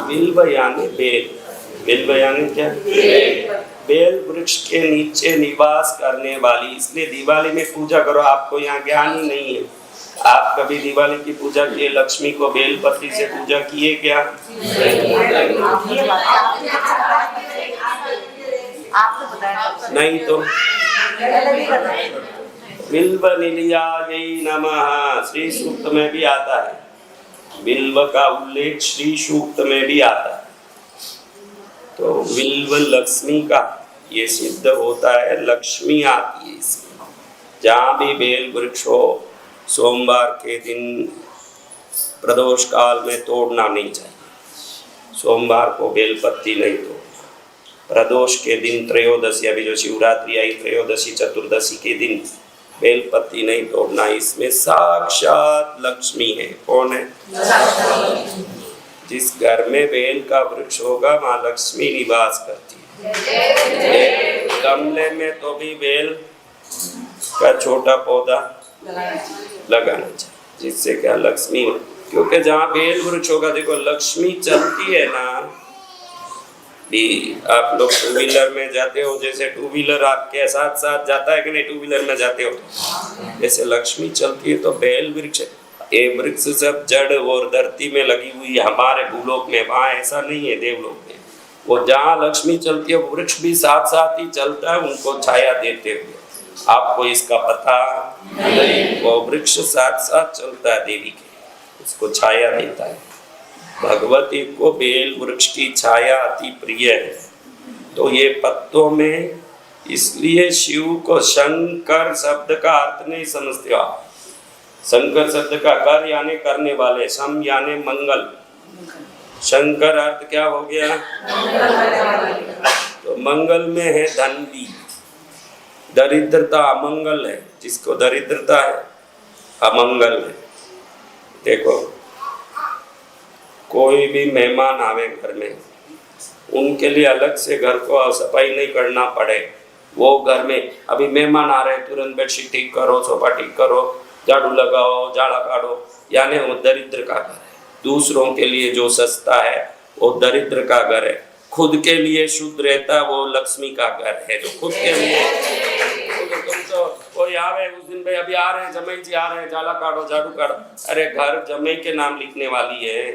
बिल्व यानी बेल। बिल्व यानी क्या? बेल वृक्ष के नीचे निवास करने वाली। इसलिए दिवाली में पूजा करो। आपको यहाँ ज्ञान ही नहीं है। आप कभी दिवाली की पूजा किए? लक्ष्मी को बेलपत्री से पूजा किए क्या? नहीं तो बिल्व निलयायै नमः श्री सूक्त में भी आता है। बिल्व का उल्लेख श्री सूक्त में भी आता है। तो बिल्व लक्ष्मी का ये सिद्ध होता है। लक्ष्मी आती है इसमें। जहाँ भी बेल वृक्ष हो सोमवार के दिन प्रदोष काल में तोड़ना नहीं चाहिए। सोमवार को बेलपत्ती नहीं तोड़ना। प्रदोष के दिन त्रयोदशी, अभी जो शिवरात्रि आई त्रयोदशी चतुर्दशी के दिन बेलपत्ती नहीं तोड़ना। इसमें साक्षात लक्ष्मी है। कौन है? जिस घर में बेल का वृक्ष होगा वहाँ लक्ष्मी निवास करती है। गमले में तो भी बेल का छोटा पौधा लगाना चाहिए, जिससे क्या लक्ष्मी, क्योंकि जहाँ बेल वृक्ष होगा, देखो लक्ष्मी चलती है ना। भी आप लोग टू व्हीलर में जाते हो, जैसे टू व्हीलर आपके साथ साथ जाता है कि नहीं? टू व्हीलर में जाते हो जैसे लक्ष्मी चलती है तो बेल वृक्ष, ये वृक्ष सब जड़ और धरती में लगी हुई है हमारे भूलोक में। वहाँ ऐसा नहीं है देवलोक में। वो जहाँ लक्ष्मी चलती है वृक्ष भी साथ साथ ही चलता है, उनको छाया देते हुए। आपको इसका पता नहीं? वो वृक्ष साथ साथ चलता है देवी के, उसको छाया देता है। भगवती को बेल वृक्ष की छाया अति प्रिय है। तो ये पत्तों में, इसलिए शिव को शंकर शब्द का अर्थ नहीं समझते हो आप। शंकर शब्द का कर यानी करने वाले, सम यानी मंगल। शंकर अर्थ क्या हो गया? तो मंगल में है धन भी। दरिद्रता अमंगल है। जिसको दरिद्रता है अमंगल है। देखो कोई भी मेहमान आवे घर में, उनके लिए अलग से घर को सफाई नहीं करना पड़े। वो घर में अभी मेहमान आ रहे हैं, तुरंत बेडशीट ठीक करो, सोफा ठीक करो, झाड़ू लगाओ, झाड़ा काटो, यानी वो दरिद्र का घर है। दूसरों के लिए जो सस्ता है वो दरिद्र का घर है। खुद के लिए शुद्ध रहता वो लक्ष्मी का घर है। जो खुद के लिए, तुम तो कोई आ रहे उस दिन, भाई अभी आ रहे हैं जमाई जी आ रहे हैं, झाड़ा काटो, झाड़ू काटो। अरे घर जमाई के नाम लिखने वाली है,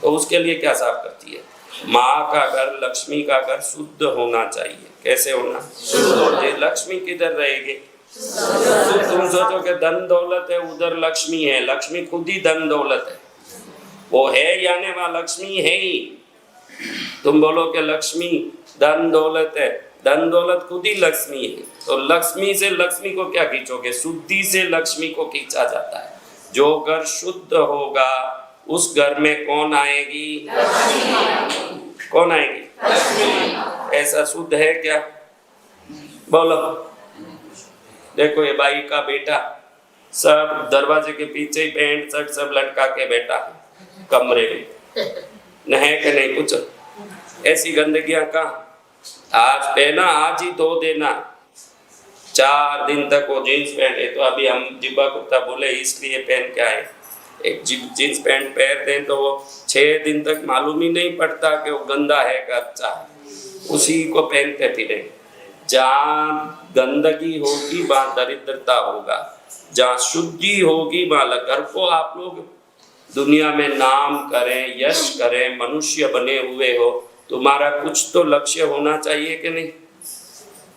तो उसके लिए क्या साफ करती है? माँ का घर, लक्ष्मी का घर शुद्ध होना चाहिए। कैसे होना? शुद्ध। लक्ष्मी किधर रहेगी? तुम सोचो कि धन दौलत है, उधर लक्ष्मी है। लक्ष्मी खुद ही धन दौलत है। वो है यानी वहाँ लक्ष्मी है ही। तुम बोलो कि लक्ष्मी धन दौलत है, धन दौलत खुद ही लक्ष्मी है। तो लक्ष्मी से लक्ष्मी को क्या खींचोगे? शुद्धि से लक्ष्मी को खींचा जाता है। जो घर शुद्ध होगा उस घर में कौन आएगी? कौन आएगी? ऐसा शुद्ध है क्या? बोलो। देखो ये बाई का बेटा सब दरवाजे के पीछे ही पैंट शर्ट सब लटका के बैठा है कमरे में, नहे के नहीं? पूछो ऐसी गंदगियां कहाँ? आज पहना आज ही धो देना। 4 दिन तक वो जीन्स पैंट है, तो अभी हम जिब्बा कुर्ता बोले इसलिए पहन के आए। एक जीन्स पैंट पहनते हैं तो वो 6 दिन तक मालूम ही नहीं पड़ता कि वो गंदा है कि अच्छा है, उसी को पहनते फिरे। जहाँ गंदगी होगी वहाँ दरिद्रता होगा, जहाँ शुद्धि होगी वहाँ। घर को आप लोग दुनिया में नाम करें, यश करें, मनुष्य बने हुए हो, तुम्हारा कुछ तो लक्ष्य होना चाहिए कि नहीं?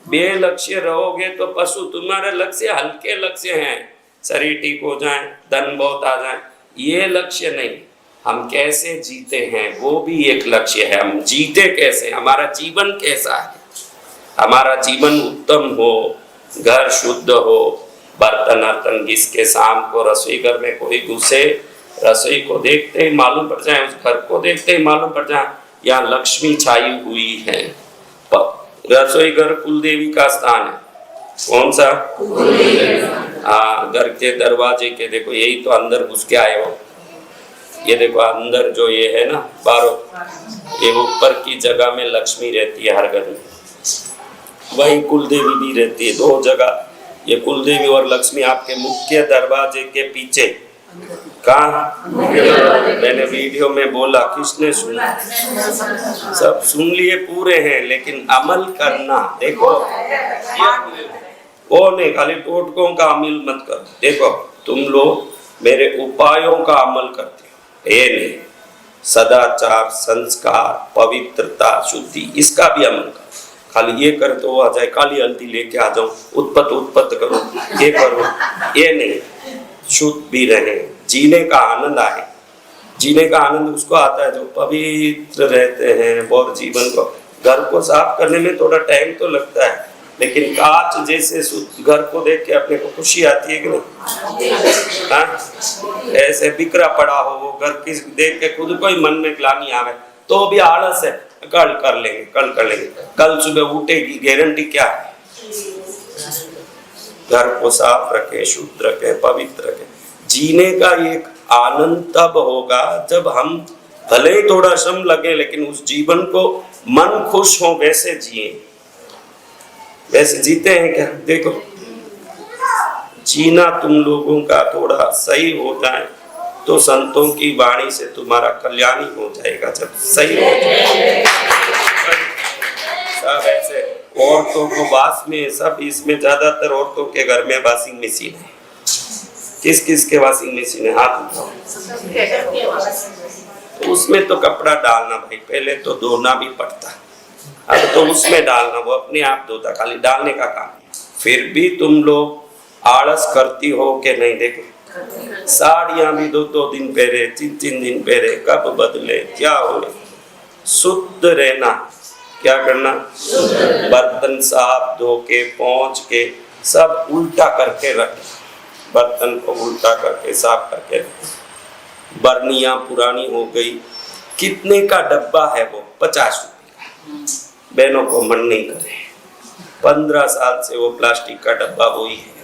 बेलक्ष्य रहोगे तो पशु। तुम्हारे लक्ष्य हल्के लक्ष्य हैं, शरीर ठीक हो जाए, धन बहुत आ जाए, ये लक्ष्य नहीं। हम कैसे जीते हैं वो भी एक लक्ष्य है। हम जीते कैसे, हमारा जीवन कैसा है, हमारा जीवन उत्तम हो, घर शुद्ध हो, बर्तन अर्तन घिस के शाम को रसोई घर में कोई घुसे, रसोई को देखते ही मालूम पड़ जाए, उस घर को देखते ही मालूम पड़ जाए यहाँ लक्ष्मी छाई हुई है। रसोई घर कुलदेवी का स्थान है। कौन सा? हाँ, घर के दरवाजे के देखो, यही तो अंदर घुस के आए हो। ये देखो अंदर जो ये है ना बारो, ये ऊपर की जगह में लक्ष्मी रहती है हर घर में, वही कुलदेवी भी रहती है। 2 जगह, ये कुलदेवी और लक्ष्मी आपके मुख्य दरवाजे के पीछे कहाँ? मैंने वीडियो में बोला, किसने सुना? सब सुन लिए पूरे हैं, लेकिन अमल करना देखो, वो नहीं खाली टोटकों का अमल मत करो। देखो तुम लोग मेरे उपायों का अमल करते हो, ये नहीं, सदाचार, संस्कार, पवित्रता, शुद्धि, इसका भी अमल करो। खाली ये कर तो आ जाए, काली हल्दी लेके आ जाऊं, उत्पत्त करो, ये करो, ये नहीं। शुद्ध भी रहे, जीने का आनंद आए। जीने का आनंद उसको आता है जो पवित्र रहते हैं। और जीवन को, घर को साफ करने में थोड़ा टाइम तो लगता है, लेकिन कांच जैसे घर को देख के अपने को खुशी आती है कि नहीं? हाँ, ऐसे बिखरा पड़ा हो वो घर की देख के खुद को ही मन में ग्लानि आवे तो भी आलस है, कल कर लेंगे, कल कर लेंगे, कल सुबह उठेगी, गारंटी क्या है? घर को साफ रखे, शुद्ध रखे, पवित्र रखे। जीने का एक आनंद तब होगा जब हम भले ही थोड़ा श्रम लगे, लेकिन उस जीवन को मन खुश हो वैसे जिए। वैसे जीते हैं क्या? देखो, जीना तुम लोगों का थोड़ा सही हो जाए तो संतों की वाणी से तुम्हारा कल्याण ही हो जाएगा। जब सही हो जाए सब ऐसे औरतों को वास में, सब इसमें ज्यादातर औरतों के घर में वॉशिंग मशीन है। किस किस के वॉशिंग मशीन है? हाथ उठाओ। तो उसमें तो कपड़ा डालना भाई, पहले तो धोना भी पड़ता, अब तो उसमें डालना, वो अपने आप धोता, खाली डालने का काम। फिर भी तुम लोग आलस करती हो कि नहीं? देखो साड़ियां भी 2-2 दिन पहरे, 3-3 दिन पहरे, कब बदले, क्या हो? शुद्ध रहना, क्या करना? बर्तन साफ धो के, पोंछ के, सब उल्टा करके रख, बर्तन को उल्टा करके साफ करके रख। बर्नियां पुरानी हो गई, कितने का डब्बा है वो? 50 रुपए का। बहनों को मन नहीं करे, 15 साल से वो प्लास्टिक का डब्बा वही है।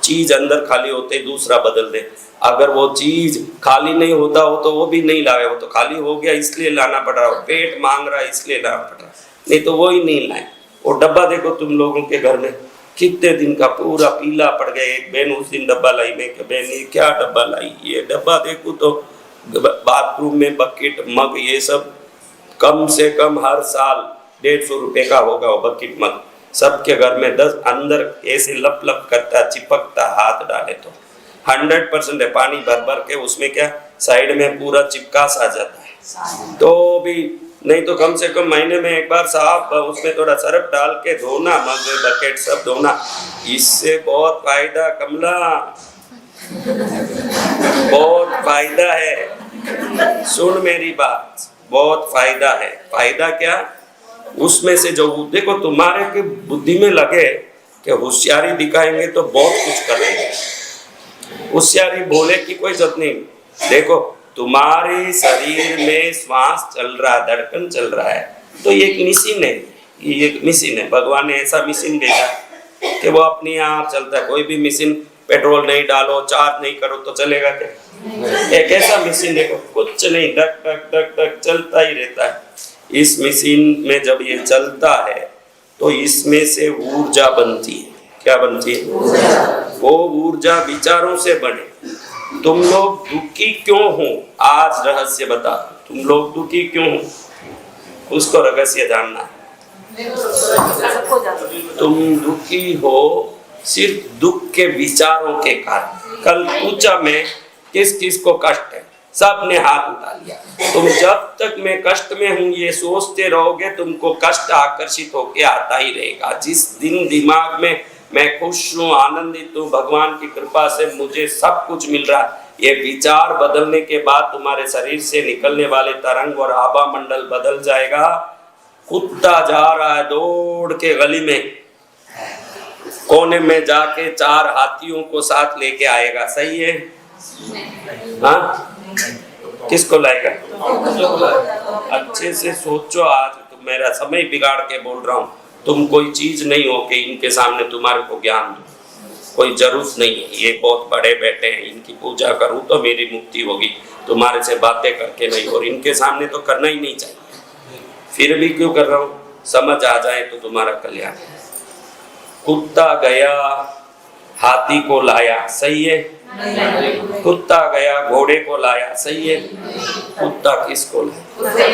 चीज अंदर खाली होते दूसरा बदल दे। अगर वो चीज खाली नहीं होता हो तो वो भी नहीं लाए, वो तो खाली हो गया इसलिए लाना पड़ रहा हो, पेट मांग रहा है इसलिए लाना पड़ रहा है, नहीं तो वो ही नहीं लाए। वो डब्बा देखो तुम लोगों के घर में कितने दिन का पूरा पीला पड़ गया। एक बहन उस दिन डब्बा लाई, मैं कि बहन ये क्या डब्बा लाई? ये डब्बा देखो तो बाथरूम में बकेट, मग, ये सब कम से कम हर साल 150 रुपए का होगा वो बकेट, मग। सबके घर में 10 अंदर ऐसे लप लप करता, चिपकता, हाथ डाले तो 100% है। पानी भर भर के उसमें क्या साइड में पूरा चिपकास आ जाता है, तो भी नहीं तो कम से कम महीने में एक बार साफ उसमें थोड़ा सरफ डाल के धोना, मग बकेट सब धोना। इससे बहुत फायदा कमला, बहुत फायदा है। सुन मेरी बात, बहुत फायदा है। फायदा क्या? उसमें से जो देखो तुम्हारे की बुद्धि में लगे कि होशियारी दिखाएंगे तो बहुत कुछ करेंगे। होशियारी भोले की कोई जरूरत नहीं। देखो तुम्हारे शरीर में श्वास चल रहा है, धड़कन चल रहा है, तो ये एक मशीन है, ये एक मशीन है। भगवान ने ऐसा मशीन भेजा कि वो अपने आप चलता है। कोई भी मशीन पेट्रोल नहीं डालो, चार्ज नहीं करो तो चलेगा क्या? एक ऐसा मशीन देखो, कुछ नहीं, धक धक धक धक चलता ही रहता है। इस मशीन में जब ये चलता है तो इसमें से ऊर्जा बनती है। क्या बनती है? वो ऊर्जा विचारों से बने। तुम लोग दुखी क्यों हो? आज रहस्य बता, तुम लोग दुखी क्यों हो? उसको रहस्य जानना है। तुम दुखी हो सिर्फ दुख के विचारों के कारण। कल पूछा मैं किस किस को कष्ट है, सबने हाथ उठा लिया। तुम जब तक मैं कष्ट में हूं ये सोचते रहोगे, तुमको कष्ट आकर्षित होके आता ही रहेगा। जिस दिन दिमाग में मैं खुश हूँ, आनंदित हूँ, भगवान की कृपा से मुझे सब कुछ मिल रहा है, ये विचार बदलने के बाद तुम्हारे शरीर से निकलने वाले तरंग और आभा मंडल बदल जाएगा। कुत्ता जा रहा है दौड़ के गली में, कोने में जाके 4 हाथियों को साथ लेके आएगा। सही है? हाँ, किसको लाएगा? अच्छे से सोचो। आज तो मेरा समय बिगाड़ के बोल रहा हूँ, तुम कोई चीज नहीं हो कि इनके सामने तुम्हारे को ज्ञान दो, कोई जरूरत नहीं है। ये बहुत बड़े बैठे हैं, इनकी पूजा करूँ तो मेरी मुक्ति होगी, तुम्हारे से बातें करके नहीं। और इनके सामने तो करना ही नहीं चाहिए, फिर भी क्यों कर रहा हूँ? समझ आ जाए तो तुम्हारा कल्याण। कुत्ता गया, हाथी को लाया। सही है? कुत्ता गया घोड़े को लाया, सही है। कुत्ता किसको लाया?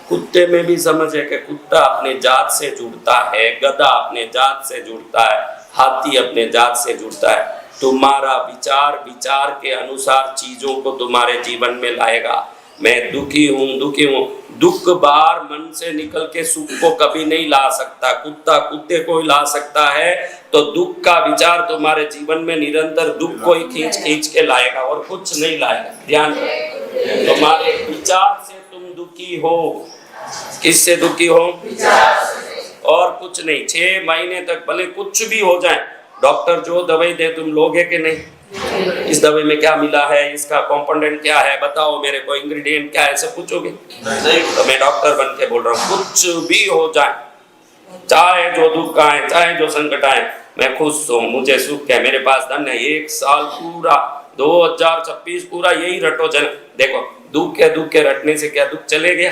कुत्ते में भी समझ है कि कुत्ता अपने जात से जुड़ता है, गधा अपने जात से जुड़ता है, हाथी अपने जात से जुड़ता है। तुम्हारा विचार विचार के अनुसार चीजों को तुम्हारे जीवन में लाएगा। मैं दुखी हूँ, दुख बार मन से निकल के सुख को कभी नहीं ला सकता। कुत्ता कुत्ते को ही ला सकता है। तो दुख का विचार तुम्हारे जीवन में निरंतर दुख को ही खींच खींच के लाएगा और कुछ नहीं लाएगा। ध्यान रखो, तुम्हारे विचार से तुम दुखी हो। किससे दुखी हो? और कुछ नहीं। 6 महीने तक भले कुछ भी हो जाए, डॉक्टर जो दवाई दे तुम लोगे कि नहीं? इस दवाई में क्या मिला है, इसका कंपोनेंट क्या है, बताओ मेरे को, इंग्रेडिएंट क्या है, सब पूछोगे? तो मैं डॉक्टर बन के बोल रहा हूँ, कुछ भी हो जाए, चाहे जो दुख आए, चाहे जो संकट आए, मैं खुश हूँ, मुझे सुख है, मेरे पास धन है। 1 साल पूरा 2026 पूरा यही रटो जन। देखो दुख के रटने से क्या दुख चले गया?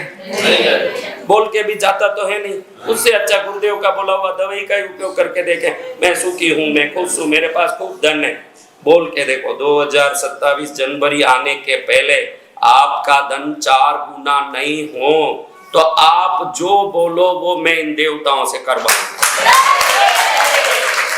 बोल के भी जाता तो है नहीं। उससे अच्छा गुरुदेव का बोला हुआ दवाई का ही उपयोग करके देखें। मैं सुखी हूँ, मैं खुश हूँ, मेरे पास खूब धन है, बोल के देखो। 2027 जनवरी आने के पहले आपका धन 4 गुना नहीं हो तो आप जो बोलो वो मैं इन देवताओं से करवाऊंगा।